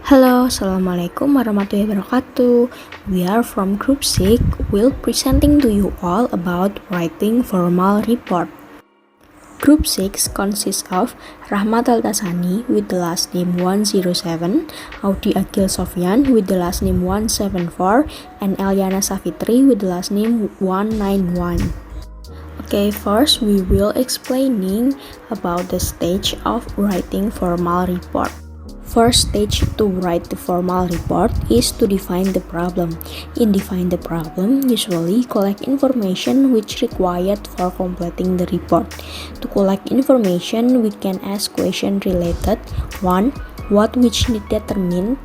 Halo, Assalamualaikum warahmatullahi wabarakatuh. We are from Group 6, will presenting to you all about writing formal report. Group 6 consists of Rahmat Al-Tasani with the last name 107, Audi Agil Sofyan with the last name 174, and Eliana Safitri with the last name 191. Okay, first we will explaining about the stage of writing formal report. First stage to write the formal report is to define the problem. In define the problem, usually collect information which required for completing the report. To collect information, we can ask question related 1. What which need determined.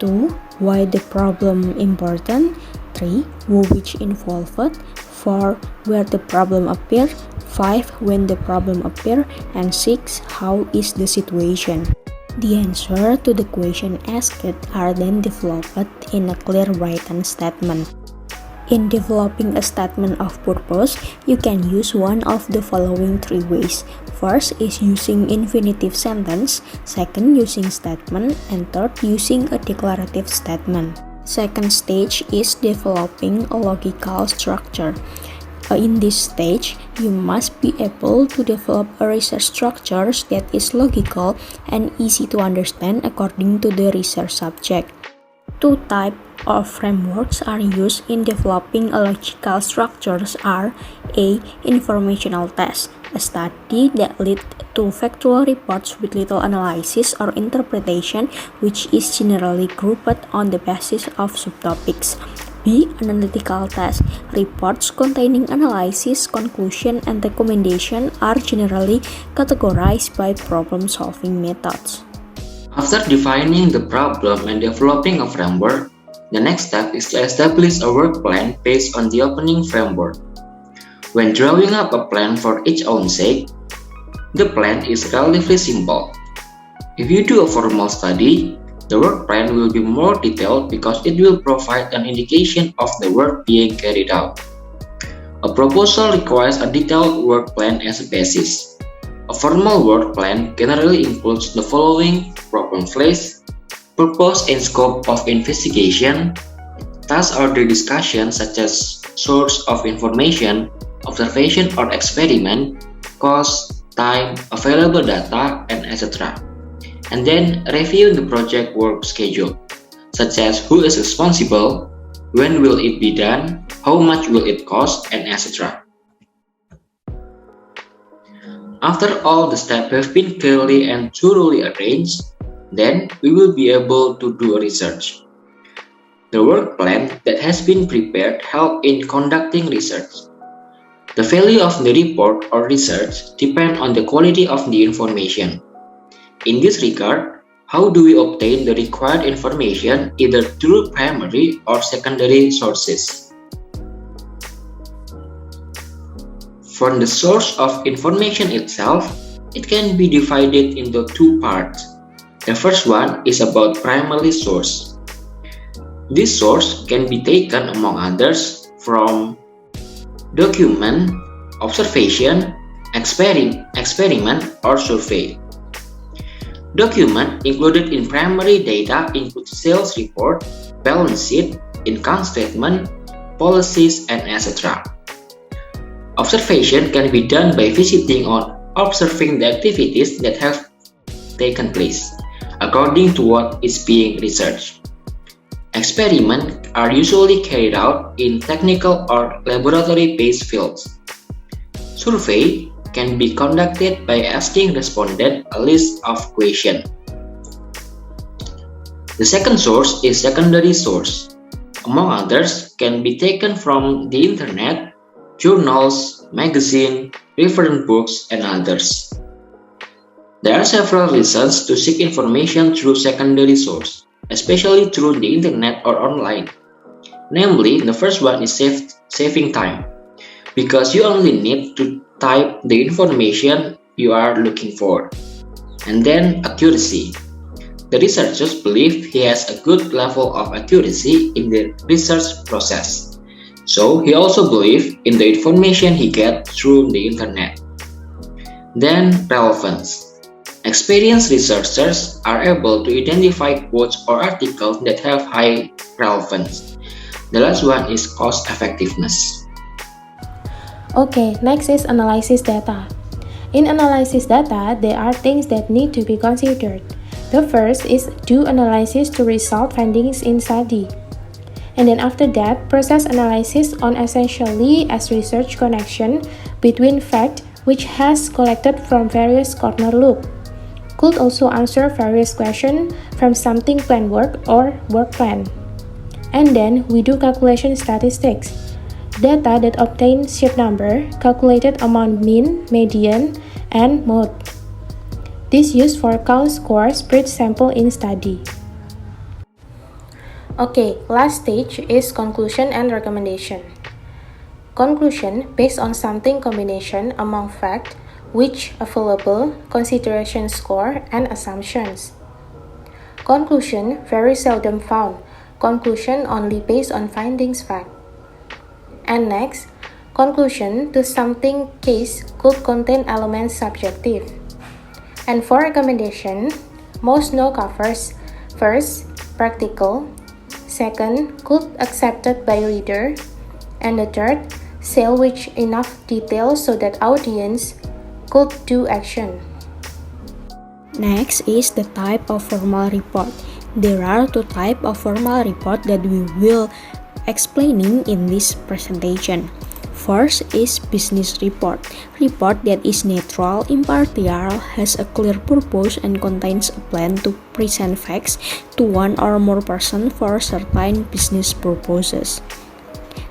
2. Why the problem important. 3. Who which involved. 4. Where the problem appear. 5. When the problem appear. And 6. How is the situation. The answer to the question asked are then developed in a clear written statement. In developing a statement of purpose, you can use one of the following three ways. First is using infinitive sentence, second using statement, and third using a declarative statement. Second stage is developing a logical structure. In this stage, you must be able to develop a research structure that is logical and easy to understand according to the research subject. Two types of frameworks are used in developing a logical structures are A. Informational test, a study that leads to factual reports with little analysis or interpretation, which is generally grouped on the basis of subtopics. B. Analytical test. Reports containing analysis, conclusion, and recommendation are generally categorized by problem-solving methods. After defining the problem and developing a framework, the next step is to establish a work plan based on the opening framework. When drawing up a plan for its own sake, the plan is relatively simple. If you do a formal study, the work plan will be more detailed because it will provide an indication of the work being carried out. A proposal requires a detailed work plan as a basis. A formal work plan generally includes the following: problem phase, purpose and scope of investigation, task or the discussion such as source of information, observation or experiment, cost, time, available data, and etc. And then review the project work schedule, such as who is responsible, when will it be done, how much will it cost, and etc. After all the steps have been clearly and thoroughly arranged, then we will be able to do research. The work plan that has been prepared helps in conducting research. The value of the report or research depends on the quality of the information. In this regard, how do we obtain the required information either through primary or secondary sources? From the source of information itself, it can be divided into two parts. The first one is about primary source. This source can be taken, among others, from document, observation, experiment, or survey. Document included in primary data include sales report, balance sheet, income statement, policies, and etc. Observation can be done by visiting or observing the activities that have taken place, according to what is being researched. Experiments are usually carried out in technical or laboratory-based fields. Survey can be conducted by asking respondents a list of questions. The second source is secondary source. Among others, can be taken from the internet, journals, magazines, reference books, and others. There are several reasons to seek information through secondary source, especially through the internet or online. Namely, the first one is saving time, because you only need to type the information you are looking for. And then accuracy. The researchers believe he has a good level of accuracy in the research process. So he also believes in the information he gets through the internet. Then relevance. Experienced researchers are able to identify quotes or articles that have high relevance. The last one is cost effectiveness. Okay, next is analysis data. In analysis data, there are things that need to be considered. The first is do analysis to result findings in study. And then after that, process analysis on essentially as research connection between fact which has collected from various corner loop. Could also answer various questions from something plan work or work plan. And then we do calculation statistics. Data that obtain shape number calculated among mean, median, and mode. This used for count score spread sample in study. Okay, last stage is conclusion and recommendation. Conclusion based on something combination among fact, which available, consideration score, and assumptions. Conclusion very seldom found. Conclusion only based on findings fact. And next, conclusion to something case could contain elements subjective. And for recommendation, most no covers first, practical, second, could accepted by reader, and the third, sell with enough detail so that audience could do action. Next is the type of formal report. There are two types of formal report that we will explaining in this presentation. First is business report. Report that is neutral, impartial, has a clear purpose and contains a plan to present facts to one or more person for certain business purposes.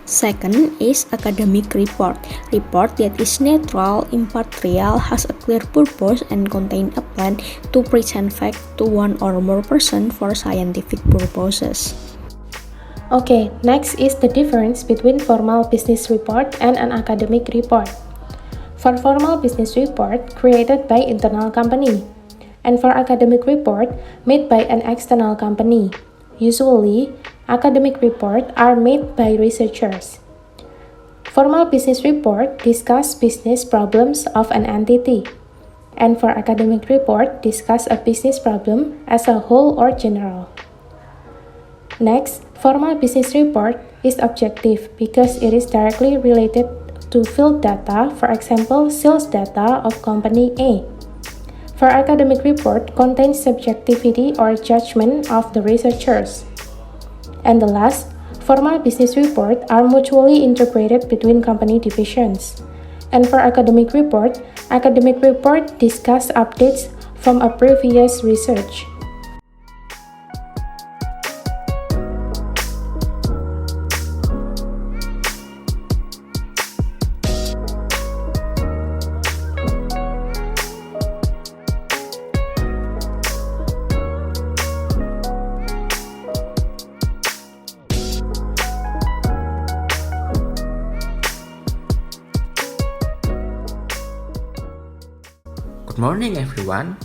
Second is academic report. Report that is neutral, impartial, has a clear purpose and contain a plan to present facts to one or more person for scientific purposes. Okay, next is the difference between formal business report and an academic report. For formal business report, created by internal company, and for academic report, made by an external company. Usually, academic reports are made by researchers. Formal business report discuss business problems of an entity, and for academic report discuss a business problem as a whole or general. Next, formal business report is objective because it is directly related to field data, for example, sales data of company A. For academic report contains subjectivity or judgment of the researchers. And the last, formal business report are mutually integrated between company divisions. And for academic report discuss updates from a previous research. Good morning everyone.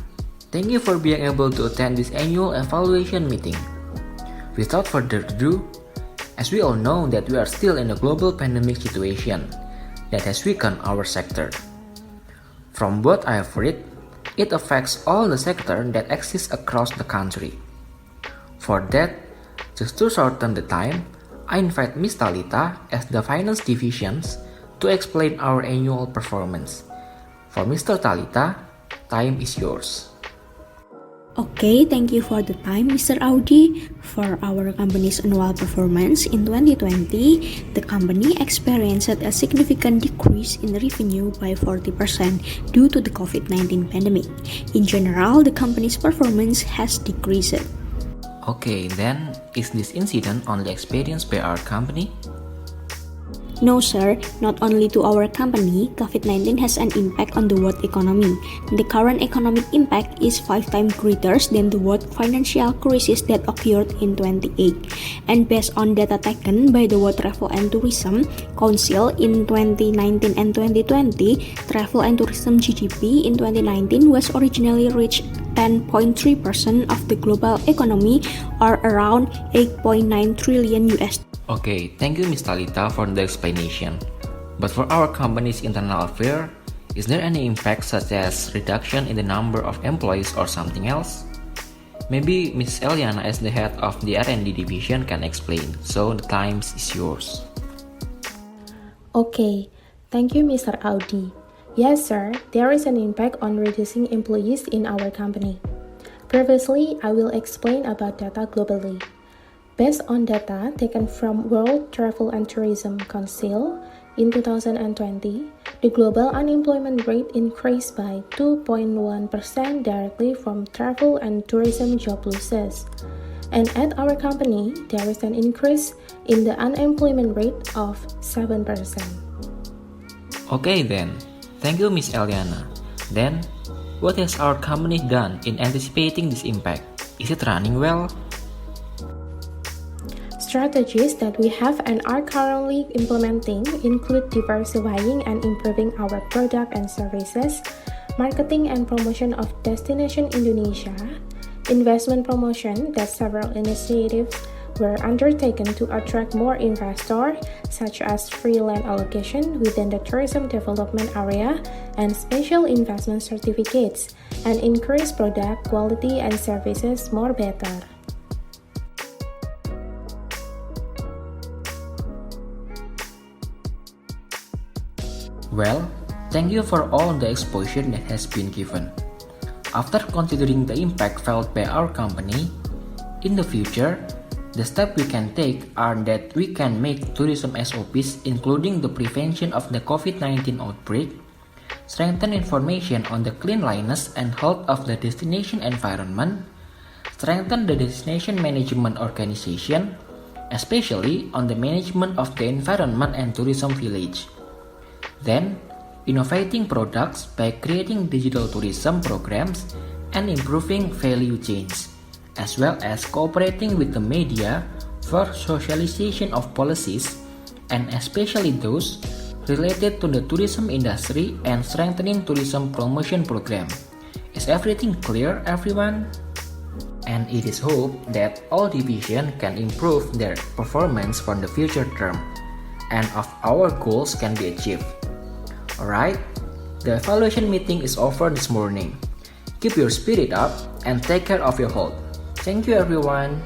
Thank you for being able to attend this annual evaluation meeting. Without further ado, as we all know that we are still in a global pandemic situation that has weakened our sector. From what I have read, it affects all the sectors that exist across the country. For that, just to shorten the time, I invite Ms. Talita as the Finance Divisions to explain our annual performance. For Mr. Talita, time is yours. Okay, thank you for the time, Mr. Audi. For our company's annual performance in 2020, the company experienced a significant decrease in revenue by 40% due to the COVID-19 pandemic. In general, the company's performance has decreased. Okay, then is this incident only experienced by our company? No, sir, not only to our company, COVID-19 has an impact on the world economy. The current economic impact is 5 times greater than the world financial crisis that occurred in 2008. And based on data taken by the World Travel and Tourism Council in 2019 and 2020, travel and tourism GDP in 2019 was originally reached 10.3% of the global economy, or around 8.9 trillion US. Okay, thank you Ms. Talita for the explanation. But for our company's internal affair, Is there any impact such as reduction in the number of employees or something else? Maybe Ms. Eliana as the head of the R&D division can explain, so the time is yours. Okay, thank you, Mr. Audi. Yes, sir, there is an impact on reducing employees in our company. Previously, I will explain about data globally. Based on data taken from World Travel and Tourism Council, in 2020, the global unemployment rate increased by 2.1% directly from travel and tourism job losses. And at our company, there is an increase in the unemployment rate of 7%. Okay then, thank you Ms. Eliana. Then, what has our company done in anticipating this impact? Is it running well? Strategies that we have and are currently implementing include diversifying and improving our product and services, marketing and promotion of Destination Indonesia, investment promotion that several initiatives were undertaken to attract more investors, such as free land allocation within the tourism development area and special investment certificates, and increase product quality and services more better. Well, thank you for all the exposure that has been given. After considering the impact felt by our company, in the future, the steps we can take are that we can make tourism SOPs including the prevention of the COVID-19 outbreak, strengthen information on the cleanliness and health of the destination environment, strengthen the destination management organization, especially on the management of the environment and tourism village. Then, innovating products by creating digital tourism programs and improving value chains, as well as cooperating with the media for socialization of policies, and especially those related to the tourism industry and strengthening tourism promotion program. Is everything clear, everyone? And it is hoped that all divisions can improve their performance for the future term, and of our goals can be achieved. Alright, the evaluation meeting is over this morning. Keep your spirit up and take care of your health. Thank you everyone.